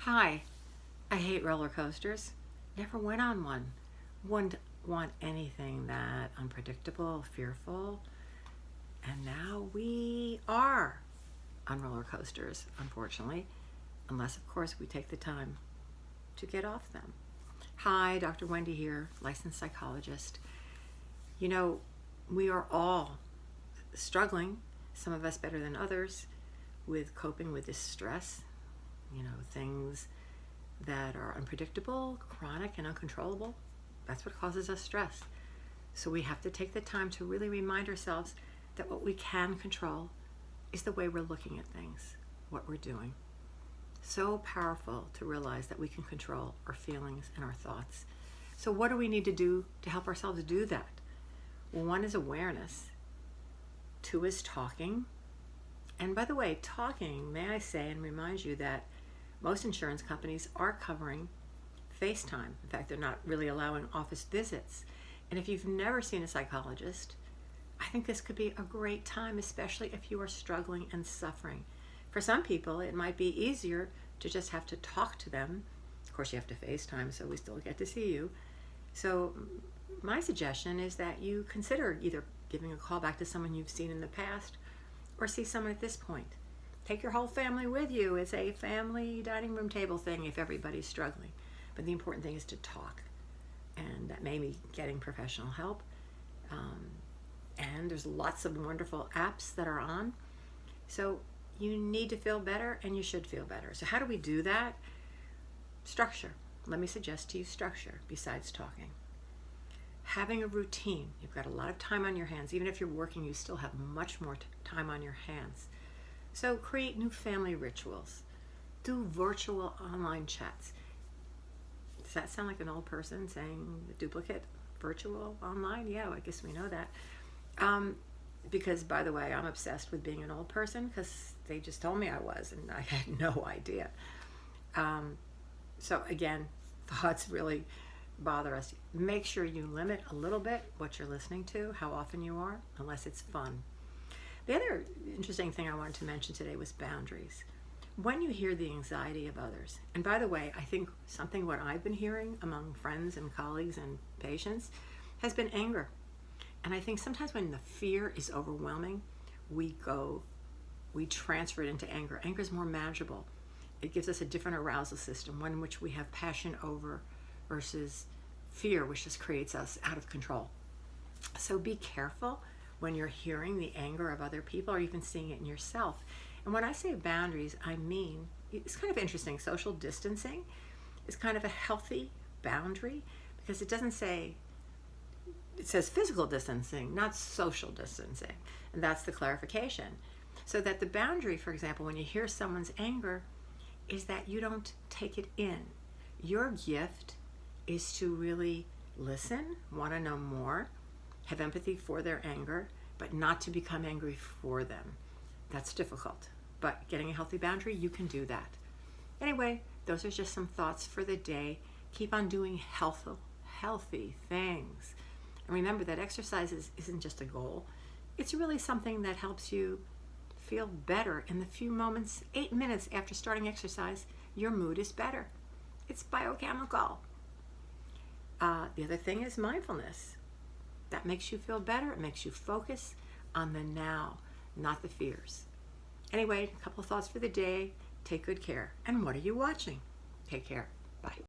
Hi, I hate roller coasters. Never went on one. Wouldn't want anything that unpredictable, fearful. And now we are on roller coasters, unfortunately, unless, of course, we take the time to get off them. Hi, Dr. Wendy here, licensed psychologist. You know, we are all struggling, some of us better than others, with coping with this stress, things that are unpredictable, chronic, and uncontrollable. That's what causes us stress. So we have to take the time to really remind ourselves that what we can control is the way we're looking at things, what we're doing. So powerful to realize that we can control our feelings and our thoughts. So what do we need to do to help ourselves do that? Well, one is awareness. Two is talking. And by the way, talking, may I say and remind you that most insurance companies are covering FaceTime. In fact, they're not really allowing office visits. And if you've never seen a psychologist, I think this could be a great time, especially if you are struggling and suffering. For some people, it might be easier to just have to talk to them. Of course, you have to FaceTime, so we still get to see you. So my suggestion is that you consider either giving a call back to someone you've seen in the past or see someone at this point. Take your whole family with you. It's a family dining room table thing if everybody's struggling. But the important thing is to talk. And that may be getting professional help. And there's lots of wonderful apps that are on. So you need to feel better and you should feel better. So how do we do that? Structure. Let me suggest to you structure besides talking. Having a routine. You've got a lot of time on your hands. Even if you're working, you still have much more time on your hands. So create new family rituals. Do virtual online chats. Does that sound like an old person saying the duplicate? Virtual online? Yeah, I guess we know that. Because, by the way, I'm obsessed with being an old person because they just told me I was and I had no idea. So again, thoughts really bother us. Make sure you limit a little bit what you're listening to, how often you are, unless it's fun. The other interesting thing I wanted to mention today was boundaries. When you hear the anxiety of others, and by the way, I think what I've been hearing among friends and colleagues and patients has been anger. And I think sometimes when the fear is overwhelming, we transfer it into anger. Anger is more manageable. It gives us a different arousal system, one in which we have passion over versus fear, which just creates us out of control. So be careful when you're hearing the anger of other people or even seeing it in yourself. And when I say boundaries, I mean, it's kind of interesting. Social distancing is kind of a healthy boundary because it doesn't say, it says physical distancing, not social distancing. And that's the clarification. So that the boundary, for example, when you hear someone's anger, is that you don't take it in. Your gift is to really listen, want to know more, have empathy for their anger, but not to become angry for them. That's difficult. But getting a healthy boundary, you can do that. Anyway, those are just some thoughts for the day. Keep on doing healthy things. And remember that exercise isn't just a goal. It's really something that helps you feel better in the few moments, 8 minutes after starting exercise, your mood is better. It's biochemical. The other thing is mindfulness. That makes you feel better. It makes you focus on the now, not the fears. Anyway, a couple of thoughts for the day. Take good care. And what are you watching? Take care. Bye.